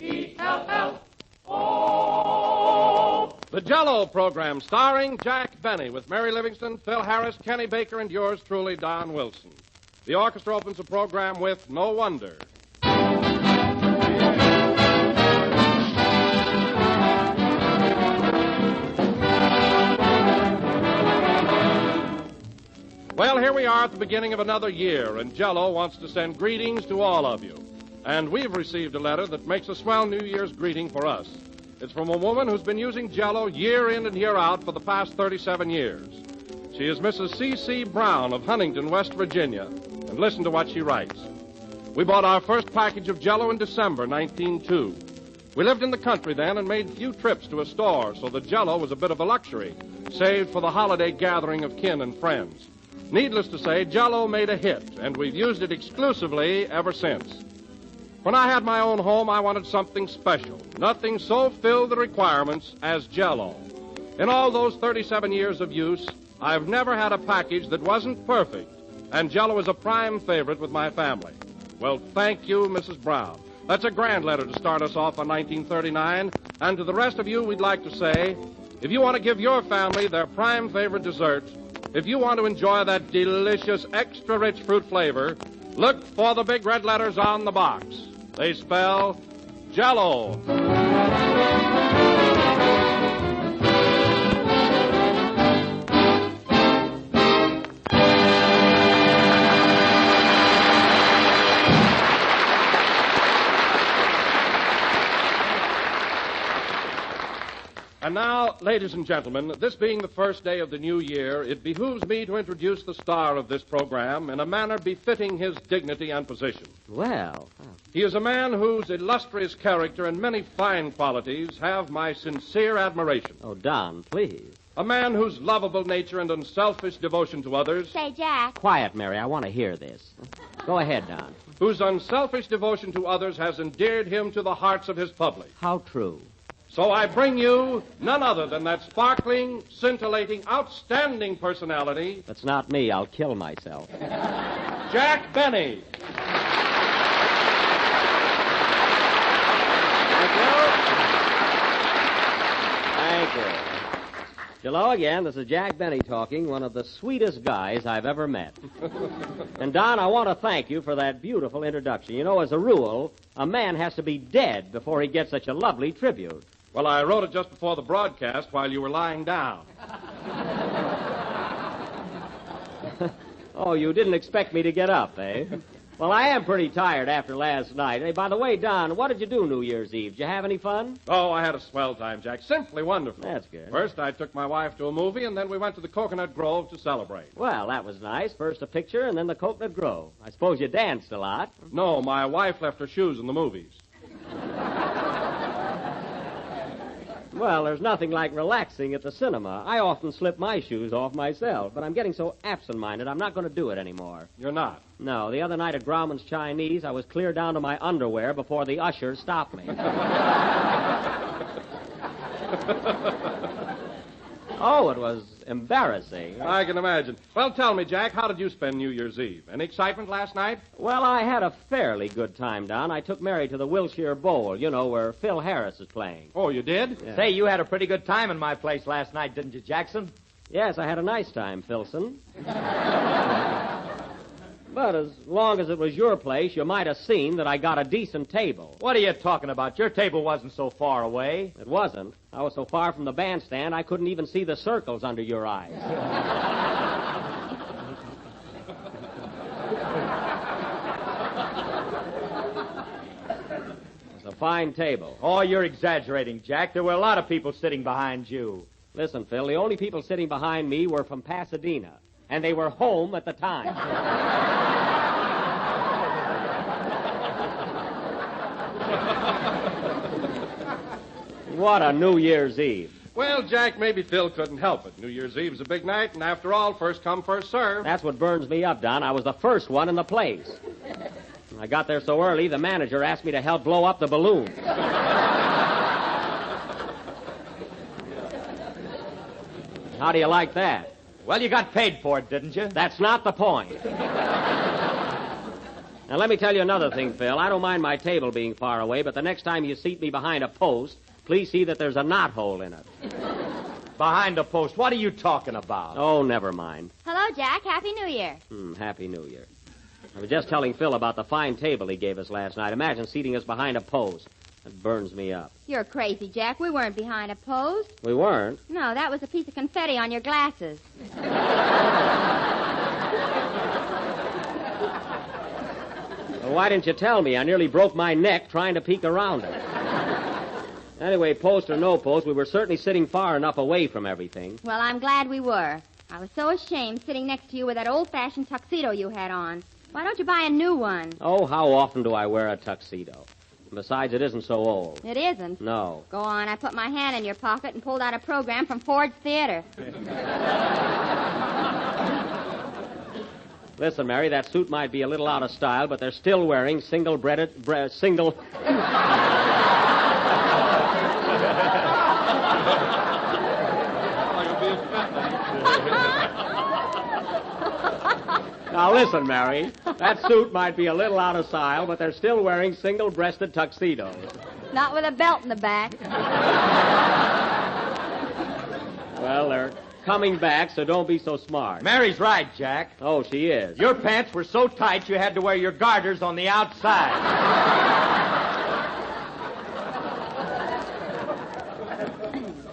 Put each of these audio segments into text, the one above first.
J-E-L-L-O. The Jell-O program starring Jack Benny with Mary Livingston, Phil Harris, Kenny Baker, and yours truly, Don Wilson. The orchestra opens the program with No Wonder. Well, here we are at the beginning of another year, and Jell-O wants to send greetings to all of you. And we've received a letter that makes a swell New Year's greeting for us. It's from a woman who's been using Jell-O year in and year out for the past 37 years. She is Mrs. C.C. Brown of Huntington, West Virginia. And listen to what she writes. We bought our first package of Jell-O in December 1902. We lived in the country then and made few trips to a store, so the Jell-O was a bit of a luxury, saved for the holiday gathering of kin and friends. Needless to say, Jell-O made a hit, and we've used it exclusively ever since. When I had my own home, I wanted something special. Nothing so filled the requirements as Jell-O. In all those 37 years of use, I've never had a package that wasn't perfect, and Jell-O is a prime favorite with my family. Well, thank you, Mrs. Brown. That's a grand letter to start us off on 1939, and to the rest of you, we'd like to say, if you want to give your family their prime favorite dessert, if you want to enjoy that delicious, extra-rich fruit flavor, look for the big red letters on the box. They spell Jell-O. And now, ladies and gentlemen, this being the first day of the new year, it behooves me to introduce the star of this program in a manner befitting his dignity and position. Well. He is a man whose illustrious character and many fine qualities have my sincere admiration. Oh, Don, please. A man whose lovable nature and unselfish devotion to others... Say, Jack. Quiet, Mary. I want to hear this. Go ahead, Don. Whose unselfish devotion to others has endeared him to the hearts of his public. How true. So I bring you none other than that sparkling, scintillating, outstanding personality... That's not me. I'll kill myself. Jack Benny. Thank you. Hello again. This is Jack Benny talking, one of the sweetest guys I've ever met. And, Don, I want to thank you for that beautiful introduction. You know, as a rule, a man has to be dead before he gets such a lovely tribute. Well, I wrote it just before the broadcast while you were lying down. Oh, you didn't expect me to get up, eh? Well, I am pretty tired after last night. Hey, by the way, Don, what did you do New Year's Eve? Did you have any fun? Oh, I had a swell time, Jack. Simply wonderful. That's good. First, I took my wife to a movie, and then we went to the Coconut Grove to celebrate. Well, that was nice. First a picture, and then the Coconut Grove. I suppose you danced a lot. No, my wife left her shoes in the movies. Well, there's nothing like relaxing at the cinema. I often slip my shoes off myself, but I'm getting so absent-minded, I'm not going to do it anymore. You're not? No, the other night at Grauman's Chinese, I was clear down to my underwear before the usher stopped me. Oh, it was embarrassing. I can imagine. Well, tell me, Jack, how did you spend New Year's Eve? Any excitement last night? Well, I had a fairly good time, Don. I took Mary to the Wilshire Bowl, you know, where Phil Harris is playing. Oh, you did? Yeah. Say, you had a pretty good time in my place last night, didn't you, Jackson? Yes, I had a nice time, Philson. But as long as it was your place, you might have seen that I got a decent table. What are you talking about? Your table wasn't so far away. It wasn't. I was so far from the bandstand, I couldn't even see the circles under your eyes. It's a fine table. Oh, you're exaggerating, Jack. There were a lot of people sitting behind you. Listen, Phil, the only people sitting behind me were from Pasadena, and they were home at the time. What a New Year's Eve. Well, Jack, maybe Phil couldn't help it. New Year's Eve's a big night, and after all, first come, first serve. That's what burns me up, Don. I was the first one in the place. I got there so early, the manager asked me to help blow up the balloon. How do you like that? Well, you got paid for it, didn't you? That's not the point. Now, let me tell you another thing, Phil. I don't mind my table being far away, but the next time you seat me behind a post, please see that there's a knothole in it. Behind a post. What are you talking about? Oh, never mind. Hello, Jack. Happy New Year. Happy New Year. I was just telling Phil about the fine table he gave us last night. Imagine seating us behind a post. It burns me up. You're crazy, Jack. We weren't behind a post. We weren't? No, that was a piece of confetti on your glasses. Well, why didn't you tell me? I nearly broke my neck trying to peek around it. Anyway, post or no post, we were certainly sitting far enough away from everything. Well, I'm glad we were. I was so ashamed sitting next to you with that old-fashioned tuxedo you had on. Why don't you buy a new one? Oh, how often do I wear a tuxedo? Besides, it isn't so old. It isn't? No. Go on. I put my hand in your pocket and pulled out a program from Ford's Theater. Listen, Mary, that suit might be a little out of style, but they're still wearing single... Now, listen, Mary. That suit might be a little out of style, but they're still wearing single-breasted tuxedos. Not with a belt in the back. Well, they're coming back, so don't be so smart. Mary's right, Jack. Oh, she is. Your pants were so tight you had to wear your garters on the outside.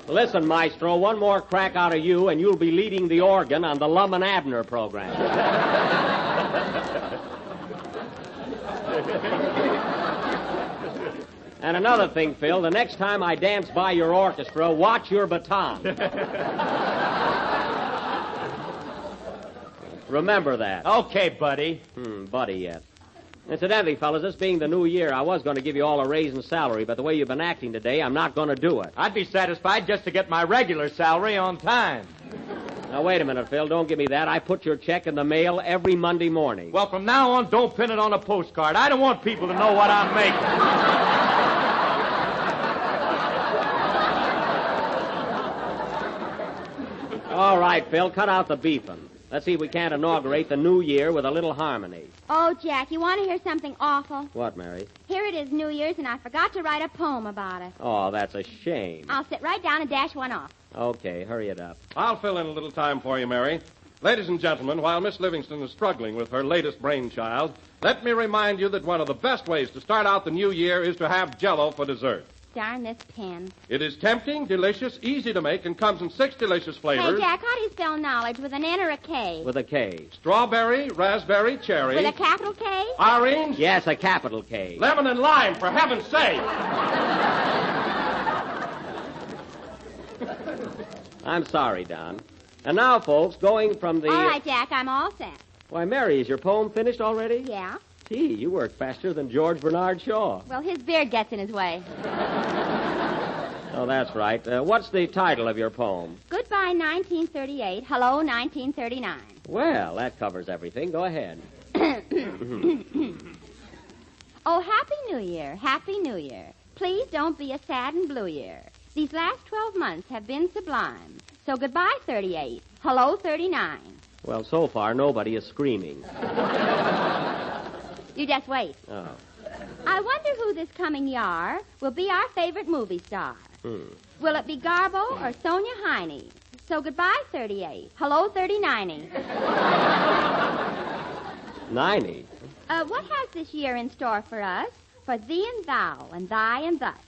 Listen, Maestro, one more crack out of you, and you'll be leading the organ on the Lum and Abner program. And another thing, Phil, the next time I dance by your orchestra, watch your baton. Remember that. Okay, buddy. Buddy yet. Incidentally, fellas, this being the new year, I was going to give you all a raise in salary, but the way you've been acting today, I'm not going to do it. I'd be satisfied just to get my regular salary on time. Now, wait a minute, Phil. Don't give me that. I put your check in the mail every Monday morning. Well, from now on, don't pin it on a postcard. I don't want people to know what I'm making. All right, Phil, cut out the beefing. Let's see if we can't inaugurate the new year with a little harmony. Oh, Jack, you want to hear something awful? What, Mary? Here it is, New Year's, and I forgot to write a poem about it. Oh, that's a shame. I'll sit right down and dash one off. Okay, hurry it up. I'll fill in a little time for you, Mary. Ladies and gentlemen, while Miss Livingston is struggling with her latest brainchild, let me remind you that one of the best ways to start out the new year is to have Jell-O for dessert. Darn this pen. It is tempting, delicious, easy to make, and comes in 6 delicious flavors. Hey, Jack, how do you spell knowledge? With an N or a K? With a K. Strawberry, raspberry, cherry. With a capital K? Orange. Yes, a capital K. Lemon and lime, for heaven's sake. I'm sorry, Don. And now, folks, going from the... All right, Jack, I'm all set. Why, Mary, is your poem finished already? Yeah? Gee, you work faster than George Bernard Shaw. Well, his beard gets in his way. Oh, that's right. What's the title of your poem? Goodbye, 1938. Hello, 1939. Well, that covers everything. Go ahead. Oh, Happy New Year. Happy New Year. Please don't be a sad and blue year. These last 12 months have been sublime. So goodbye, 38. Hello, 39. Well, so far, nobody is screaming. You just wait. Oh. I wonder who this coming year will be our favorite movie star. Will it be Garbo or Sonia Heine? So goodbye, 38. Hello, 39. 90. What has this year in store for us? For thee and thou, and thy and thus.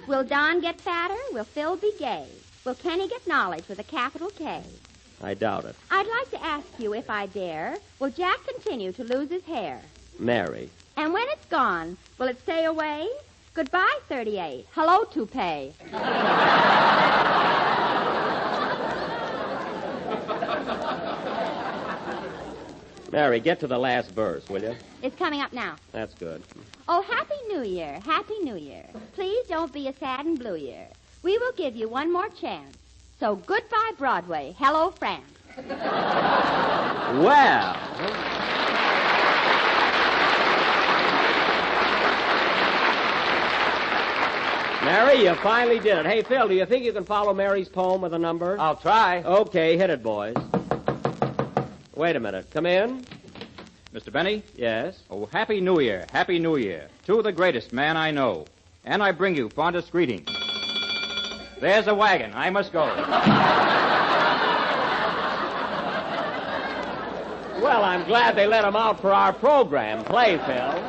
Will Don get fatter? Will Phil be gay? Will Kenny get knowledge with a capital K? I doubt it. I'd like to ask you, if I dare, will Jack continue to lose his hair? Mary. And when it's gone, will it stay away? Goodbye, 38. Hello, toupee. Mary, get to the last verse, will you? It's coming up now. That's good. Oh, Happy New Year, Happy New Year. Please don't be a sad and blue year. We will give you one more chance. So goodbye, Broadway. Hello, France. Well. Mary, you finally did it. Hey, Phil, do you think you can follow Mary's poem with a number? I'll try. Okay, hit it, boys. Wait a minute. Come in. Mr. Benny? Yes? Oh, Happy New Year. Happy New Year. To the greatest man I know. And I bring you fondest greetings. There's a wagon. I must go. Well, I'm glad they let him out for our program. Play, Phil.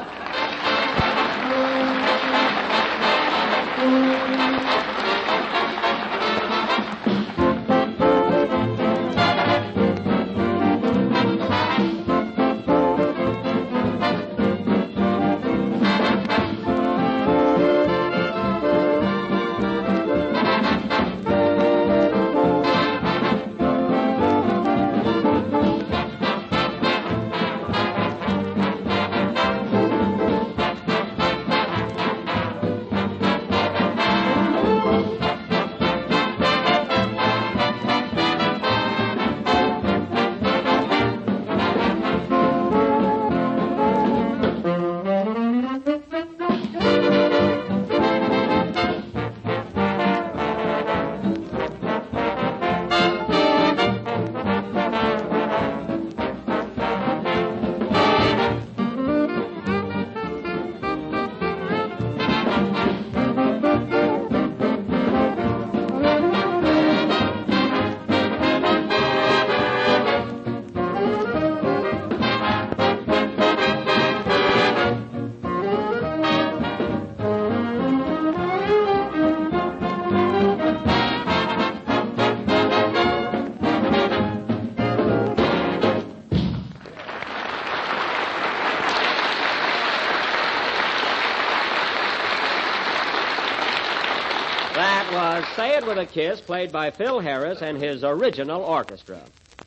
That was Say It With a Kiss, played by Phil Harris and his original orchestra.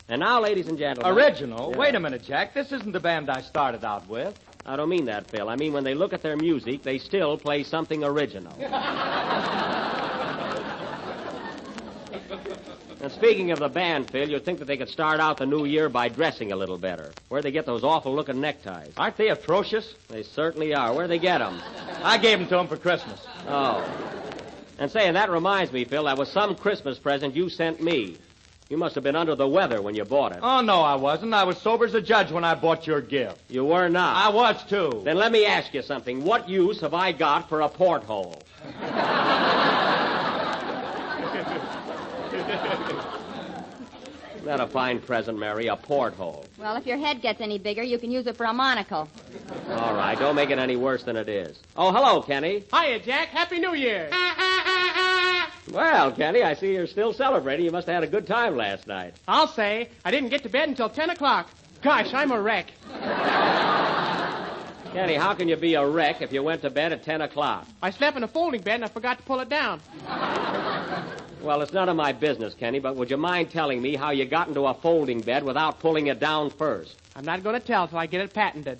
And now, ladies and gentlemen... Original? Yeah. Wait a minute, Jack. This isn't the band I started out with. I don't mean that, Phil. I mean when they look at their music, they still play something original. And speaking of the band, Phil, you'd think that they could start out the new year by dressing a little better. Where'd they get those awful-looking neckties? Aren't they atrocious? They certainly are. Where'd they get them? I gave them to them for Christmas. Oh. And saying that reminds me, Phil, that was some Christmas present you sent me. You must have been under the weather when you bought it. Oh, no, I wasn't. I was sober as a judge when I bought your gift. You were not. I was, too. Then let me ask you something. What use have I got for a porthole? Isn't that a fine present, Mary? A porthole. Well, if your head gets any bigger, you can use it for a monocle. All right, don't make it any worse than it is. Oh, hello, Kenny. Hiya, Jack. Happy New Year. Well, Kenny, I see you're still celebrating. You must have had a good time last night. I'll say, I didn't get to bed until 10 o'clock. Gosh, I'm a wreck. Kenny, how can you be a wreck if you went to bed at 10 o'clock? I slept in a folding bed and I forgot to pull it down. Well, it's none of my business, Kenny, but would you mind telling me how you got into a folding bed without pulling it down first? I'm not going to tell till I get it patented.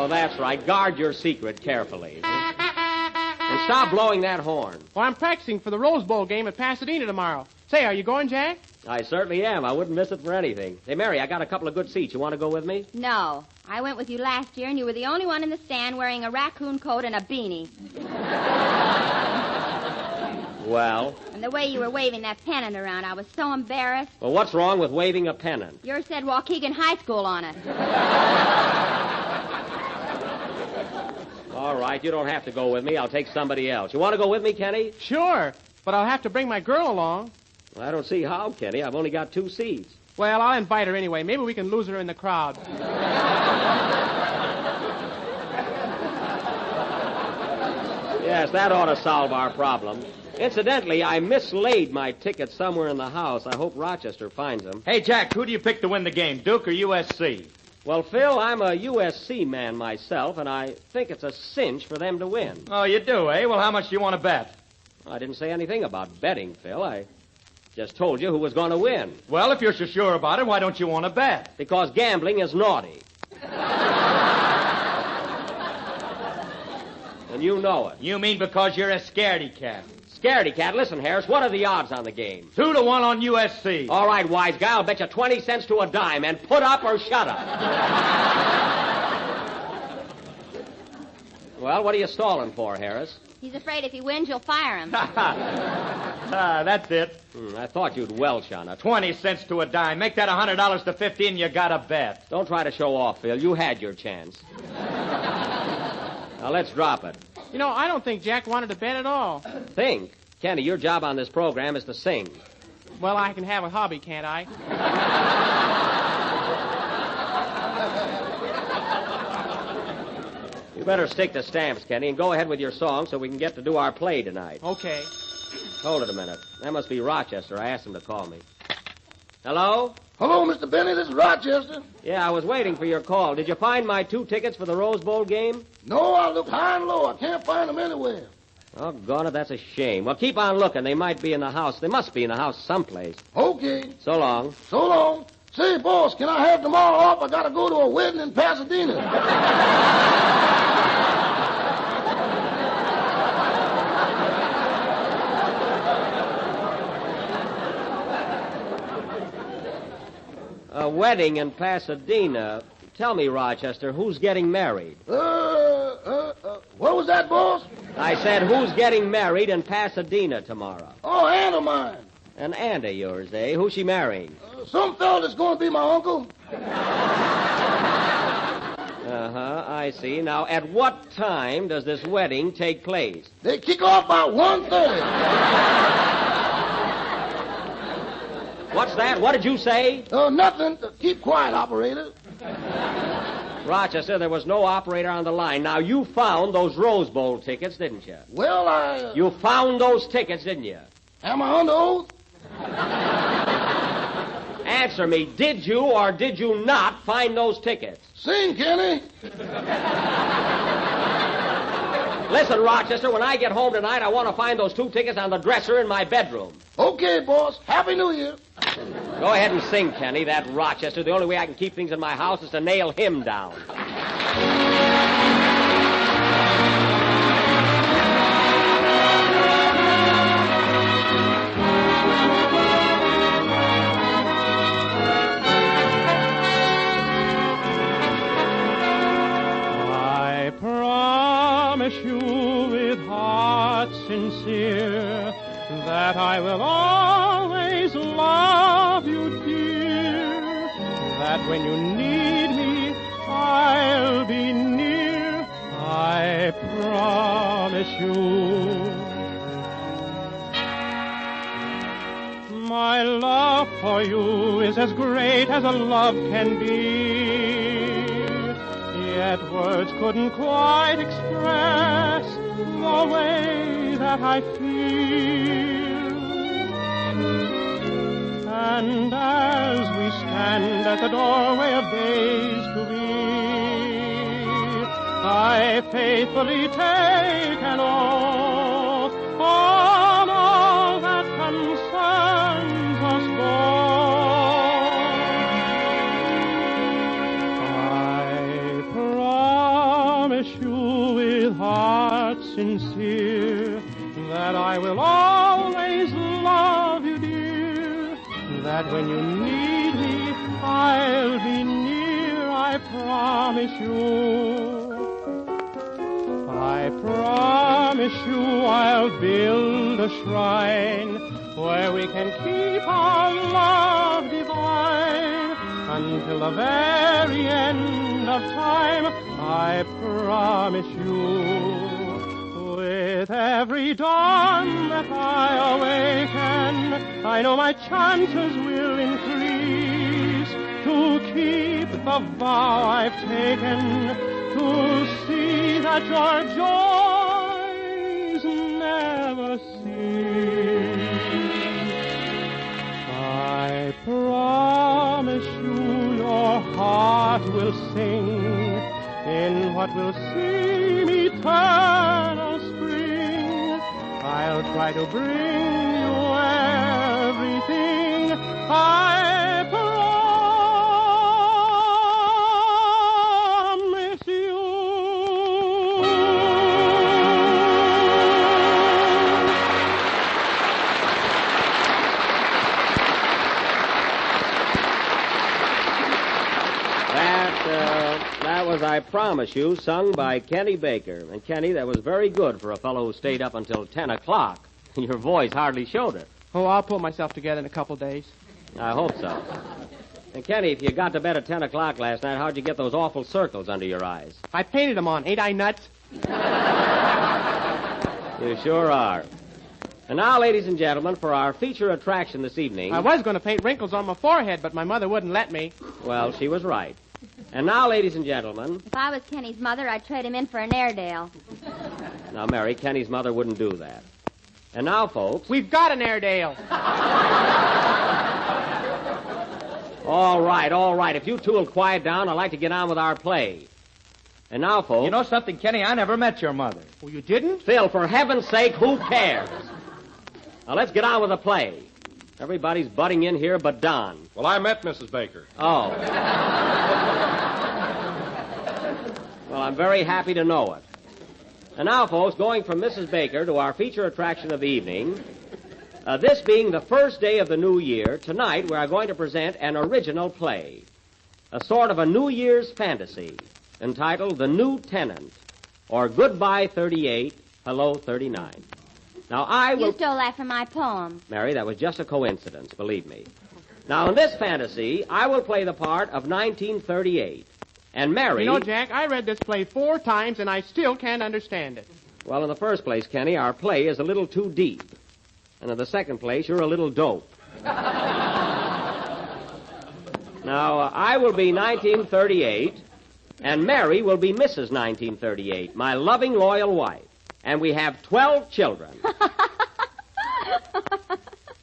Oh, that's right. Guard your secret carefully. And stop blowing that horn. Well, I'm practicing for the Rose Bowl game at Pasadena tomorrow. Say, are you going, Jack? I certainly am. I wouldn't miss it for anything. Hey, Mary, I got a couple of good seats. You want to go with me? No. I went with you last year, and you were the only one in the stand wearing a raccoon coat and a beanie. Well? And the way you were waving that pennant around, I was so embarrassed. Well, what's wrong with waving a pennant? Yours said Waukegan High School on it. All right, you don't have to go with me. I'll take somebody else. You want to go with me, Kenny? Sure, but I'll have to bring my girl along. Well, I don't see how, Kenny. I've only got 2 seats. Well, I'll invite her anyway. Maybe we can lose her in the crowd. Yes, that ought to solve our problem. Incidentally, I mislaid my tickets somewhere in the house. I hope Rochester finds them. Hey, Jack, who do you pick to win the game, Duke or USC? Well, Phil, I'm a USC man myself, and I think it's a cinch for them to win. Oh, you do, eh? Well, how much do you want to bet? I didn't say anything about betting, Phil. I just told you who was going to win. Well, if you're so sure about it, why don't you want to bet? Because gambling is naughty. And you know it. You mean because you're a scaredy cat? Scaredy cat. Listen, Harris, what are the odds on the game? 2-1 on USC. All right, wise guy, I'll bet you 20 cents to a dime, and put up or shut up. Well, what are you stalling for, Harris? He's afraid if he wins, you'll fire him. That's it. I thought you'd welch on it. 20 cents to a dime. Make that $100 to 50 and you got a bet. Don't try to show off, Phil. You had your chance. Now, let's drop it. You know, I don't think Jack wanted to bet at all. Think. Kenny, your job on this program is to sing. Well, I can have a hobby, can't I? You better stick to stamps, Kenny, and go ahead with your song so we can get to do our play tonight. Okay. Hold it a minute. That must be Rochester. I asked him to call me. Hello? Hello, Mr. Benny. This is Rochester. Yeah, I was waiting for your call. Did you find my 2 tickets for the Rose Bowl game? No, I looked high and low. I can't find them anywhere. Oh, gone it. That's a shame. Well, keep on looking. They might be in the house. They must be in the house someplace. Okay. So long. So long. Say, boss, can I have tomorrow off? I got to go to a wedding in Pasadena. A wedding in Pasadena. Tell me, Rochester, who's getting married? What was that, boss? I said, who's getting married in Pasadena tomorrow? Oh, aunt of mine. An aunt of yours, eh? Who's she marrying? Some fella that's going to be my uncle. Uh-huh, I see. Now, at what time does this wedding take place? They kick off about 1:30. What's that? What did you say? Nothing. Keep quiet, operator. Rochester, there was no operator on the line. Now, you found those Rose Bowl tickets, didn't you? Well, You found those tickets, didn't you? Am I under oath? Answer me. Did you or did you not find those tickets? Sing, Kenny. Listen, Rochester, when I get home tonight, I want to find those 2 tickets on the dresser in my bedroom. Okay, boss. Happy New Year. Go ahead and sing, Kenny. That Rochester. The only way I can keep things in my house is to nail him down. I promise you with heart sincere that I will always love you, dear. That when you need me, I'll be near. I promise you. My love for you is as great as a love can be. Yet words couldn't quite express the way that I feel. And as we stand at the doorway of days to be, I faithfully take an oath on all that concerns us both. I promise you with heart sincere that I will always love you, dear. That when you need me, I'll be near, I promise you. I promise you I'll build a shrine where we can keep our love divine until the very end of time. I promise you. With every dawn that I awaken, I know my chances will increase to keep the vow I've taken, to see that your joys never cease. I promise you your heart will sing in what will seem eternal spring. I'll try to bring you everything I promise you. That was I Promise You, sung by Kenny Baker. And, Kenny, that was very good for a fellow who stayed up until 10 o'clock. Your voice hardly showed it. Oh, I'll pull myself together in a couple days. I hope so. And, Kenny, if you got to bed at 10 o'clock last night, how'd you get those awful circles under your eyes? I painted them on. Ain't I nuts? You sure are. And now, ladies and gentlemen, for our feature attraction this evening... I was going to paint wrinkles on my forehead, but my mother wouldn't let me. Well, she was right. And now, ladies and gentlemen... If I was Kenny's mother, I'd trade him in for an Airedale. Now, Mary, Kenny's mother wouldn't do that. And now, folks... We've got an Airedale. All right. If you two will quiet down, I'd like to get on with our play. And now, folks... You know something, Kenny? I never met your mother. Oh, you didn't? Phil, for heaven's sake, who cares? Now, let's get on with the play. Everybody's butting in here but Don. Well, I met Mrs. Baker. Oh. Well, I'm very happy to know it. And now, folks, going from Mrs. Baker to our feature attraction of the evening, this being the first day of the new year, tonight we are going to present an original play, a sort of a New Year's fantasy, entitled The New Tenant, or Goodbye 38, Hello 39. Now, I will... You stole that from my poem. Mary, that was just a coincidence, believe me. Now, in this fantasy, I will play the part of 1938. And Mary... You know, Jack, I read this play 4 times, and I still can't understand it. Well, in the first place, Kenny, our play is a little too deep. And in the second place, you're a little dope. Now, I will be 1938, and Mary will be Mrs. 1938, my loving, loyal wife. And we have 12 children.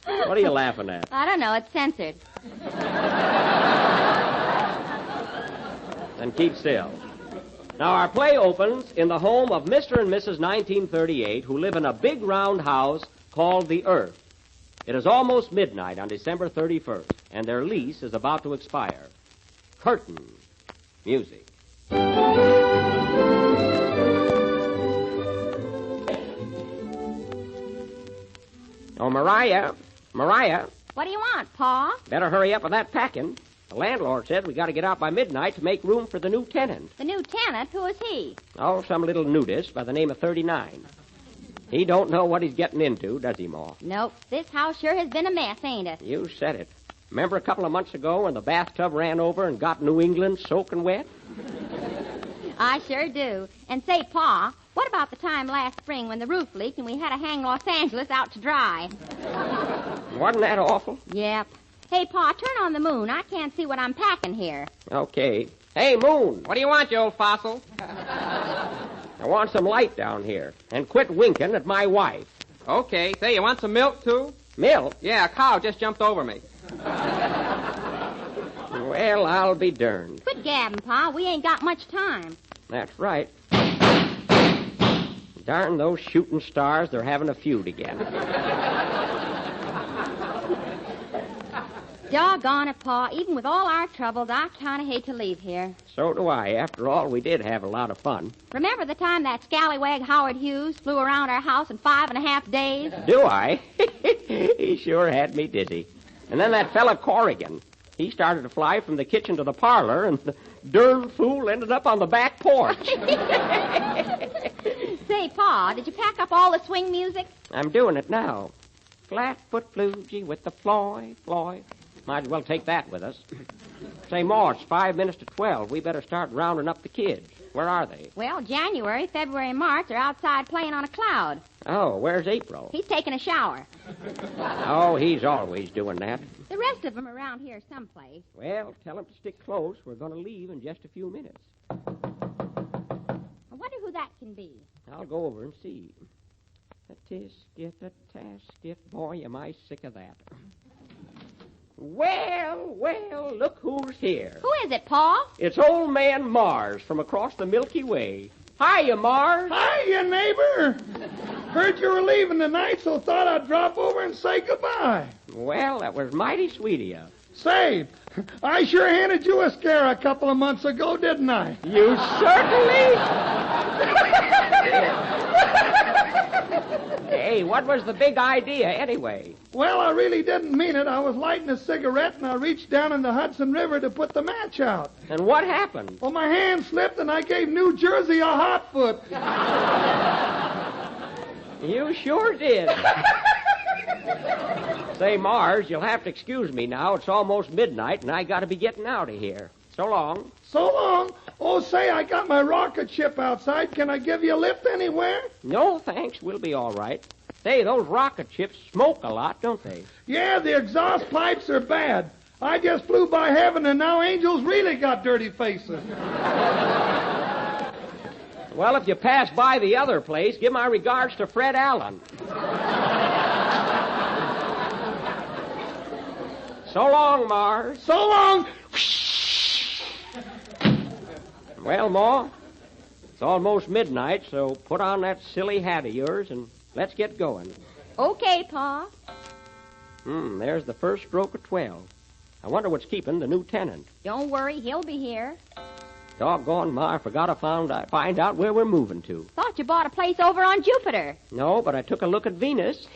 What are you laughing at? I don't know. It's censored. Then keep still. Now, our play opens in the home of Mr. and Mrs. 1938, who live in a big round house called the Earth. It is almost midnight on December 31st, and their lease is about to expire. Curtain. Music. Oh, Mariah. What do you want, Pa? Better hurry up with that packing. The landlord said we got to get out by midnight to make room for the new tenant. The new tenant? Who is he? Oh, some little nudist by the name of 39. He don't know what he's getting into, does he, Ma? Nope. This house sure has been a mess, ain't it? You said it. Remember a couple of months ago when the bathtub ran over and got New England soaking wet? I sure do. And say, Pa, what about the time last spring when the roof leaked and we had to hang Los Angeles out to dry? Wasn't that awful? Yep. Hey, Pa, turn on the moon. I can't see what I'm packing here. Okay. Hey, Moon. What do you want, you old fossil? I want some light down here. And quit winking at my wife. Okay. Say, you want some milk, too? Milk? Yeah, a cow just jumped over me. Well, I'll be darned. Quit gabbing, Pa. We ain't got much time. That's right. Darn those shooting stars, they're having a feud again. Doggone it, Pa. Even with all our troubles, I kind of hate to leave here. So do I. After all, we did have a lot of fun. Remember the time that scallywag Howard Hughes flew around our house in 5.5 days? Do I? He sure had me dizzy. And then that fella Corrigan. He started to fly from the kitchen to the parlor, and the darn fool ended up on the back porch. Say, Pa, did you pack up all the swing music? I'm doing it now. Flatfoot Flugie with the Floyd. Might as well take that with us. Say, Ma, it's 5 minutes to 12. We better start rounding up the kids. Where are they? Well, January, February, and March are outside playing on a cloud. Oh, where's April? He's taking a shower. Oh, he's always doing that. The rest of them are around here someplace. Well, tell him to stick close. We're going to leave in just a few minutes. I wonder who that can be. I'll go over and see. A tisket, a tasket. Boy, am I sick of that. Well, look who's here. Who is it, Pa? It's old man Mars from across the Milky Way. Hiya, Mars. Hiya, neighbor. Heard you were leaving tonight, so thought I'd drop over and say goodbye. Well, that was mighty sweet of you. Say, I sure handed you a scare a couple of months ago, didn't I? You certainly... Hey, what was the big idea, anyway? Well, I really didn't mean it. I was lighting a cigarette, and I reached down in the Hudson River to put the match out. And what happened? Well, my hand slipped, and I gave New Jersey a hot foot. You sure did. Say, Mars, you'll have to excuse me now. It's almost midnight, and I got to be getting out of here. So long. So long. Oh, say, I got my rocket ship outside. Can I give you a lift anywhere? No, thanks. We'll be all right. Say, those rocket ships smoke a lot, don't they? Yeah, the exhaust pipes are bad. I just flew by heaven, and now angels really got dirty faces. Well, if you pass by the other place, give my regards to Fred Allen. So long, Mars. So long. Well, Ma, it's almost midnight, so put on that silly hat of yours and let's get going. Okay, Pa. There's the first stroke of 12. I wonder what's keeping the new tenant. Don't worry, he'll be here. Doggone, Ma, I forgot to find out where we're moving to. Thought you bought a place over on Jupiter. No, but I took a look at Venus.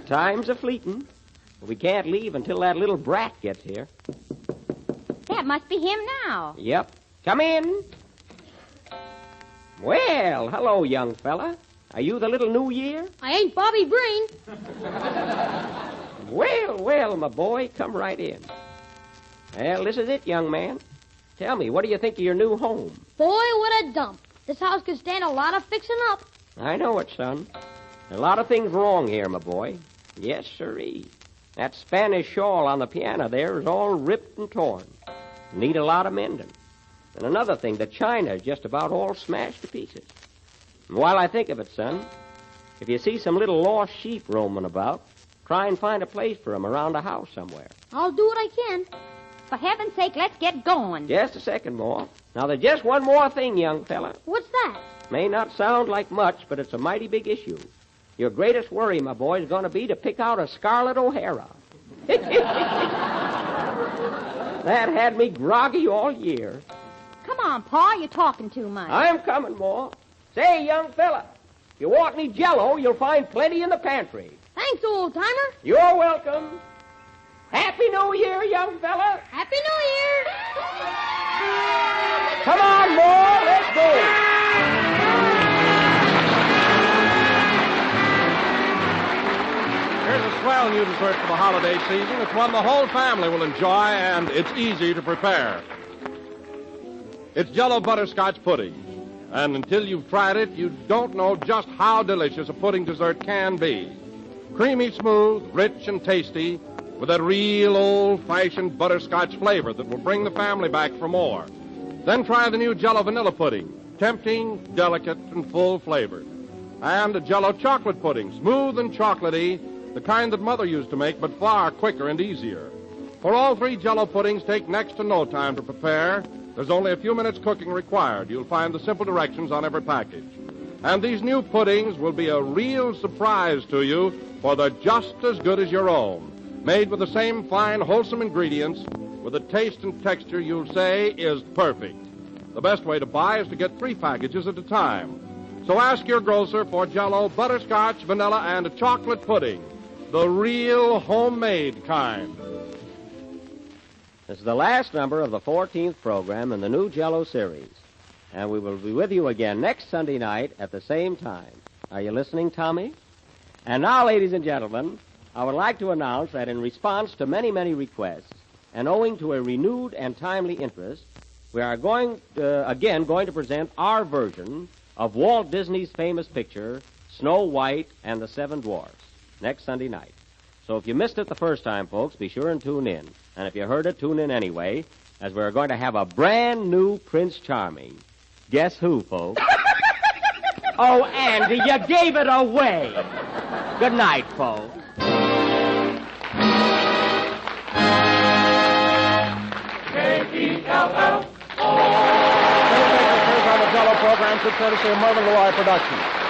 Time's a-fleeting. We can't leave until that little brat gets here. That must be him now. Yep. Come in. Well, hello, young fella. Are you the little New Year? I ain't Bobby Brain. Well, my boy, come right in. Well, this is it, young man. Tell me, what do you think of your new home? Boy, what a dump. This house could stand a lot of fixing up. I know it, son. A lot of things wrong here, my boy. Yes, sirree. That Spanish shawl on the piano there is all ripped and torn. Need a lot of mending. And another thing, the china is just about all smashed to pieces. And while I think of it, son, if you see some little lost sheep roaming about, try and find a place for them around the house somewhere. I'll do what I can. For heaven's sake, let's get going. Just a second more. Now, there's just one more thing, young fella. What's that? May not sound like much, but it's a mighty big issue. Your greatest worry, my boy, is going to be to pick out a Scarlett O'Hara. That had me groggy all year. Come on, Pa, you're talking too much. I'm coming, Ma. Say, young fella, if you want any Jell-O, you'll find plenty in the pantry. Thanks, old-timer. You're welcome. Happy New Year, young fella. Happy New Year. Come on, Ma, let's go. Here's a swell new dessert for the holiday season. It's one the whole family will enjoy, and it's easy to prepare. It's Jell-O butterscotch pudding. And until you've tried it, you don't know just how delicious a pudding dessert can be. Creamy smooth, rich and tasty, with that real old-fashioned butterscotch flavor that will bring the family back for more. Then try the new Jell-O vanilla pudding. Tempting, delicate, and full-flavored. And a Jell-O chocolate pudding, smooth and chocolatey, the kind that Mother used to make, but far quicker and easier. For all three Jell-O puddings take next to no time to prepare. There's only a few minutes cooking required. You'll find the simple directions on every package. And these new puddings will be a real surprise to you, for they're just as good as your own. Made with the same fine, wholesome ingredients, with a taste and texture you'll say is perfect. The best way to buy is to get 3 packages at a time. So ask your grocer for Jell-O butterscotch, vanilla, and a chocolate pudding. The real homemade kind. This is the last number of the 14th program in the new Jell-O series. And we will be with you again next Sunday night at the same time. Are you listening, Tommy? And now, ladies and gentlemen, I would like to announce that in response to many, many requests, and owing to a renewed and timely interest, we are going to present our version of Walt Disney's famous picture, Snow White and the Seven Dwarfs, next Sunday night. So if you missed it the first time, folks, be sure and tune in. And if you heard it, tune in anyway, as we're going to have a brand new Prince Charming. Guess who, folks? Oh, Andy, you gave it away. Good night, folks. K-E-L-L. On the Jell-O program, should courtesy of Mervyn LeRoy Productions.